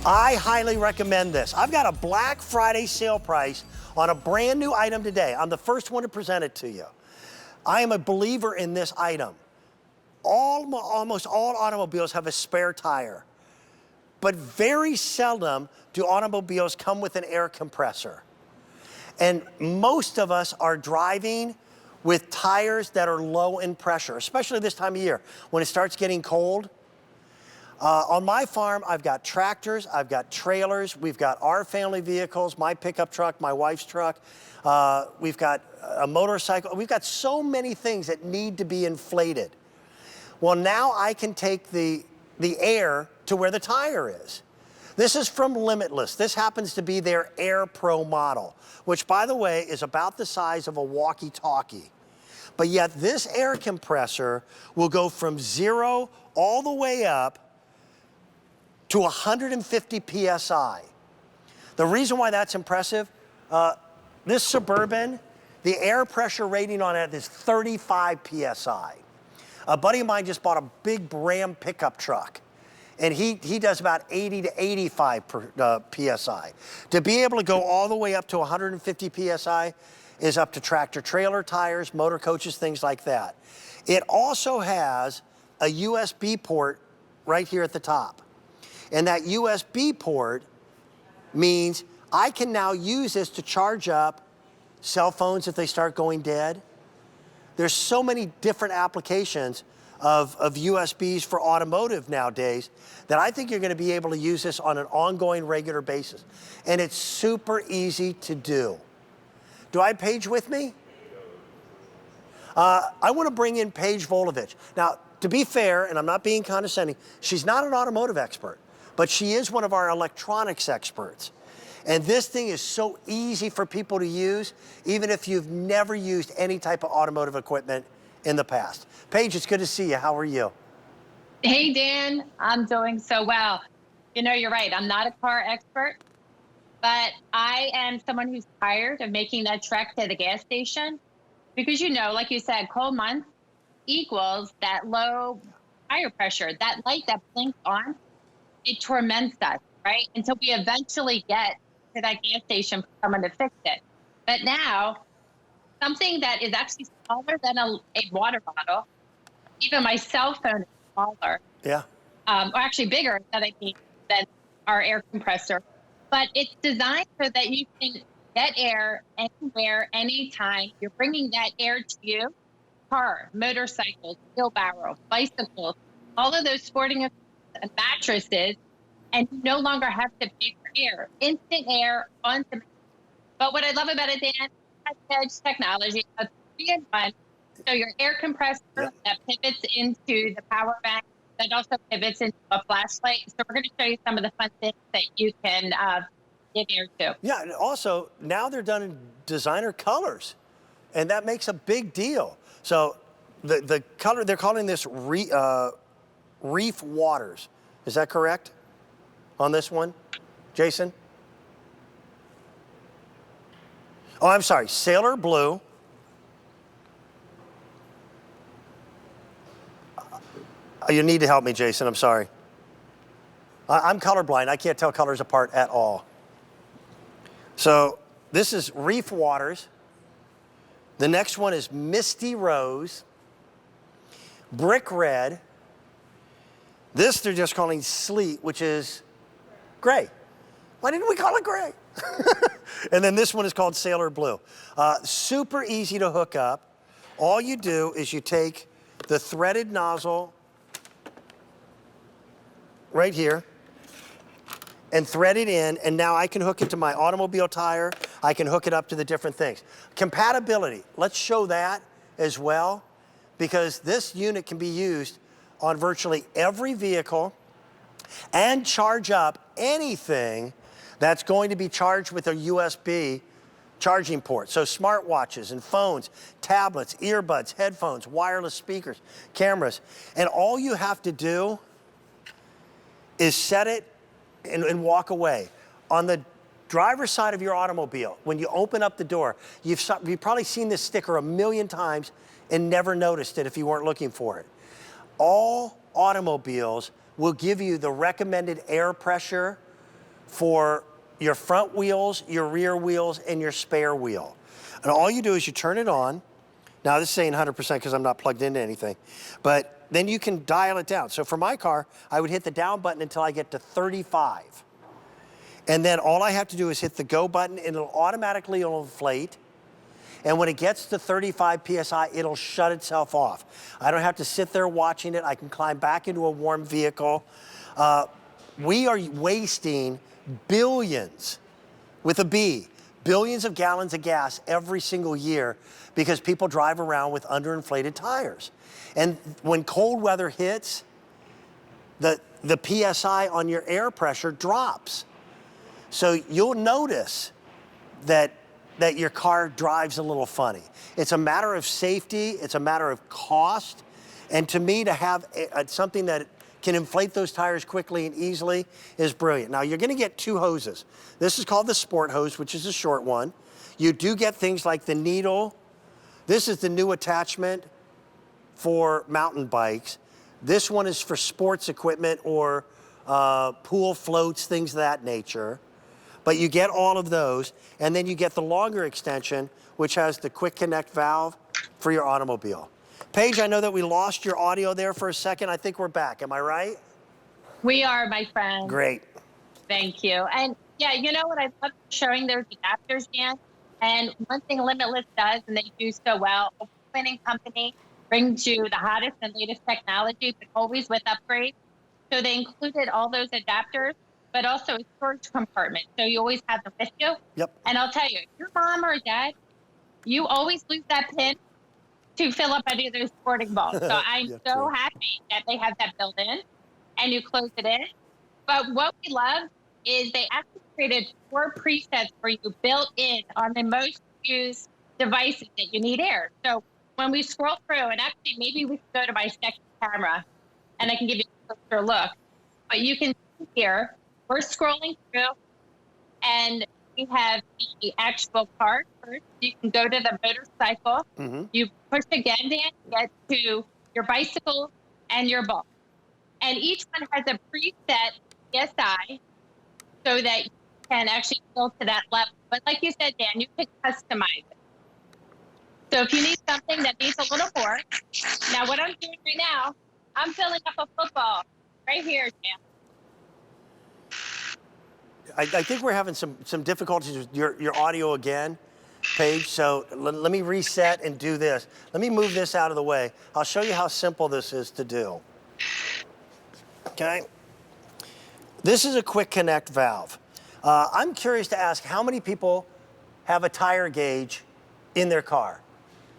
I highly recommend this. I've got a Black Friday sale price on a brand new item today. I'm the first one to present it to you. I am a believer in this item. Almost all automobiles have a spare tire, but very seldom do automobiles come with an air compressor. And most of us are driving with tires that are low in pressure, especially this time of year when it starts getting cold. On my farm, I've got tractors, I've got trailers, we've got our family vehicles, my pickup truck, my wife's truck, we've got a motorcycle. We've got so many things that need to be inflated. Well, now I can take the air to where the tire is. This is from Limitless. This happens to be their AirPro model, which, by the way, is about the size of a walkie-talkie. But yet this air compressor will go from 0 all the way up to 150 PSI. The reason why that's impressive, this Suburban, the air pressure rating on it is 35 PSI. A buddy of mine just bought a big Ram pickup truck, and he does about 80 to 85 PSI. To be able to go all the way up to 150 PSI is up to tractor trailer tires, motor coaches, things like that. It also has a USB port right here at the top. And that USB port means I can now use this to charge up cell phones if they start going dead. There's so many different applications of USBs for automotive nowadays that I think you're going to be able to use this on an ongoing, regular basis. And it's super easy to do. Do I have Paige with me? I want to bring in Paige Volovich. Now, to be fair, and I'm not being condescending, she's not an automotive expert, but she is one of our electronics experts. And this thing is so easy for people to use, even if you've never used any type of automotive equipment in the past. Paige, it's good to see you. How are you? Hey, Dan, I'm doing so well. You know, you're right. I'm not a car expert, but I am someone who's tired of making that trek to the gas station because, you know, like you said, cold months equals that low tire pressure. That light that blinks on, it torments us, right? Until we eventually get to that gas station for someone to fix it. But now, something that is actually smaller than a water bottle, even my cell phone is smaller. Yeah. Or actually bigger than our air compressor. But it's designed so that you can get air anywhere, anytime. You're bringing that air to you. Car, motorcycles, wheelbarrow, bicycles, all of those sporting and mattresses, and you no longer have to pay for air. Instant air on demand. But what I love about it, Dan, cutting-edge technology, a 3-in-1. So your air compressor that pivots into the power bank, that also pivots into a flashlight. So we're going to show you some of the fun things that you can give air to. Yeah, and also now they're done in designer colors, and that makes a big deal. So the color, they're calling this Reef Waters. Is that correct on this one, Jason? Oh, I'm sorry, Sailor Blue. You need to help me, Jason, I'm sorry. I'm colorblind, I can't tell colors apart at all. So this is Reef Waters. The next one is Misty Rose, Brick Red. This they're just calling Sleet, which is gray. Why didn't we call it gray? And then this one is called Sailor Blue. Super easy to hook up. All you do is you take the threaded nozzle right here and thread it in, and now I can hook it to my automobile tire. I can hook it up to the different things. Compatibility, let's show that as well, because this unit can be used on virtually every vehicle and charge up anything that's going to be charged with a USB charging port. So smartwatches and phones, tablets, earbuds, headphones, wireless speakers, cameras. And all you have to do is set it and walk away. On the driver's side of your automobile, when you open up the door, you've probably seen this sticker a million times and never noticed it if you weren't looking for it. All automobiles will give you the recommended air pressure for your front wheels, your rear wheels, and your spare wheel. And all you do is you turn it on. Now this is saying 100% because I'm not plugged into anything, but then you can dial it down. So for my car, I would hit the down button until I get to 35. And then all I have to do is hit the go button and it'll automatically inflate. And when it gets to 35 PSI, it'll shut itself off. I don't have to sit there watching it. I can climb back into a warm vehicle. We are wasting billions, with a B, billions of gallons of gas every single year because people drive around with underinflated tires. And when cold weather hits, the PSI on your air pressure drops. So you'll notice that your car drives a little funny. It's a matter of safety, it's a matter of cost, and to me, to have something that can inflate those tires quickly and easily is brilliant. Now, you're gonna get two hoses. This is called the sport hose, which is a short one. You do get things like the needle. This is the new attachment for mountain bikes. This one is for sports equipment or pool floats, things of that nature. But you get all of those, and then you get the longer extension, which has the quick connect valve for your automobile. Paige, I know that we lost your audio there for a second. I think we're back. Am I right? We are, my friend. Great. Thank you. And yeah, you know what I love showing those adapters, Dan? And one thing Limitless does, and they do so well, a winning company brings you the hottest and latest technology, but always with upgrades. So they included all those adapters, but also a storage compartment. So you always have them with you. Yep. And I'll tell you, your mom or dad, you always lose that pin to fill up any of those sporting balls. So I'm so true. happy that they have that built in and you close it in. But what we love is they actually created 4 presets for you built in on the most used devices that you need air. So when we scroll through, and actually maybe we can go to my second camera and I can give you a closer look, but you can see here, we're scrolling through and we have the actual car first. You can go to the motorcycle. Mm-hmm. You push again, Dan, to get to your bicycle and your ball. And each one has a preset PSI so that you can actually go to that level. But like you said, Dan, you can customize it. So if you need something that needs a little more, now what I'm doing right now, I'm filling up a football right here, Dan. I think we're having some difficulties with your audio again, Paige. So let me reset and do this. Let me move this out of the way. I'll show you how simple this is to do. Okay. This is a quick connect valve. I'm curious to ask how many people have a tire gauge in their car?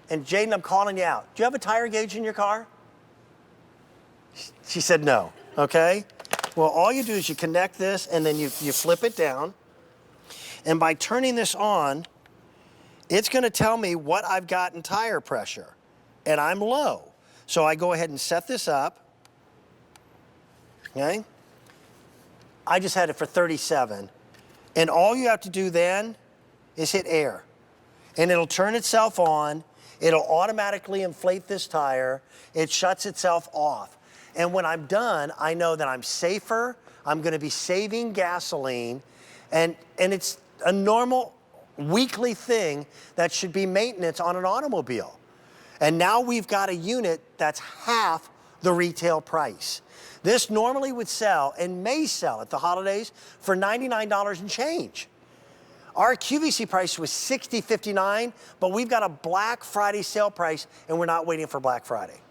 And Jaden, I'm calling you out. Do you have a tire gauge in your car? She said no. Okay. Well, all you do is you connect this and then you flip it down. And by turning this on, it's going to tell me what I've got in tire pressure. And I'm low. So I go ahead and set this up. Okay. I just had it for 37. And all you have to do then is hit air. And it'll turn itself on. It'll automatically inflate this tire. It shuts itself off. And when I'm done, I know that I'm safer, I'm gonna be saving gasoline, and it's a normal weekly thing that should be maintenance on an automobile. And now we've got a unit that's half the retail price. This normally would sell and may sell at the holidays for $99 and change. Our QVC price was $60.59, but we've got a Black Friday sale price and we're not waiting for Black Friday.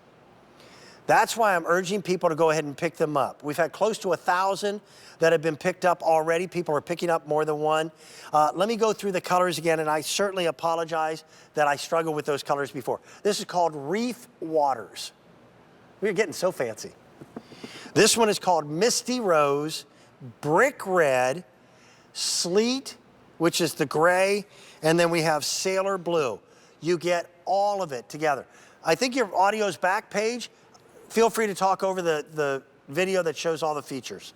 That's why I'm urging people to go ahead and pick them up. We've had close to 1,000 that have been picked up already. People are picking up more than one. Let me go through the colors again, and I certainly apologize that I struggled with those colors before. This is called Reef Waters. We're getting so fancy. This one is called Misty Rose, Brick Red, Sleet, which is the gray, and then we have Sailor Blue. You get all of it together. I think your audio's back, Paige. Feel free to talk over the video that shows all the features.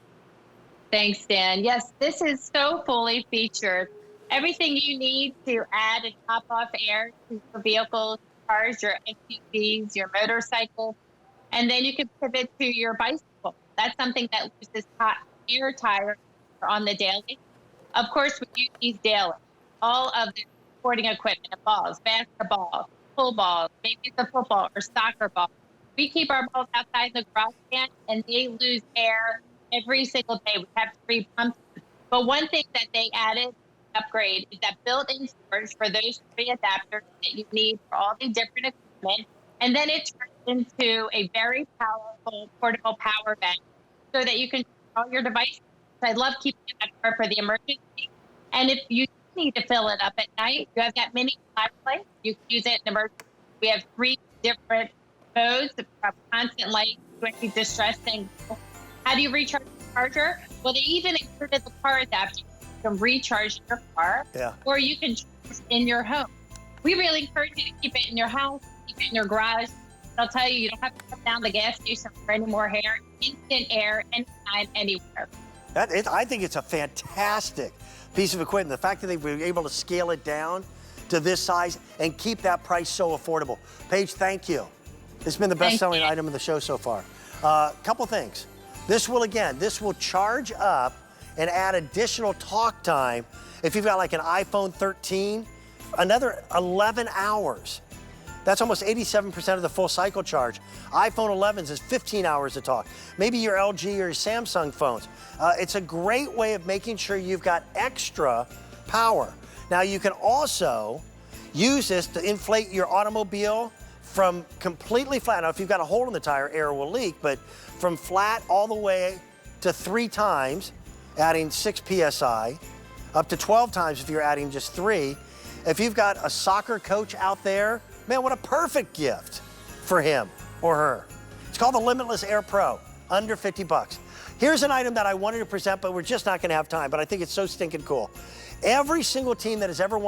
Thanks, Dan. Yes, this is so fully featured. Everything you need to add and top off air to your vehicles, cars, your SUVs, your motorcycle, and then you can pivot to your bicycle. That's something that loses hot air tire on the daily. Of course, we use these daily. All of the sporting equipment, the balls, basketball, pool balls, maybe it's a football or soccer ball. We keep our balls outside the garage stand, and they lose air every single day. We have 3 pumps. But one thing that they added, upgrade, is that built-in storage for those 3 adapters that you need for all the different equipment. And then it turns into a very powerful portable power bank so that you can charge all your devices. I love keeping it in my car for the emergency. And if you need to fill it up at night, you have that mini flashlight. You can use it in emergency. We have 3 different modes from constant light to any distress thing. How do you recharge the charger? Well, they even included the car adapter. You can recharge your car, or you can charge in your home. We really encourage you to keep it in your house, keep it in your garage. I'll tell you, you don't have to come down the gas station for any more air. Instant air, anytime, anywhere. I think it's a fantastic piece of equipment. The fact that they were able to scale it down to this size and keep that price so affordable. Paige, thank you. It's been the best-selling item of the show so far. Couple things. This will charge up and add additional talk time. If you've got like an iPhone 13, another 11 hours. That's almost 87% of the full cycle charge. iPhone 11s is 15 hours of talk. Maybe your LG or your Samsung phones. It's a great way of making sure you've got extra power. Now you can also use this to inflate your automobile from completely flat. Now if you've got a hole in the tire, air will leak, but from flat all the way to 3 times, adding 6 PSI, up to 12 times if you're adding just 3. If you've got a soccer coach out there, man, what a perfect gift for him or her. It's called the Limitless AirPro, under 50 bucks. Here's an item that I wanted to present, but we're just not gonna have time, but I think it's so stinking cool. Every single team that has ever won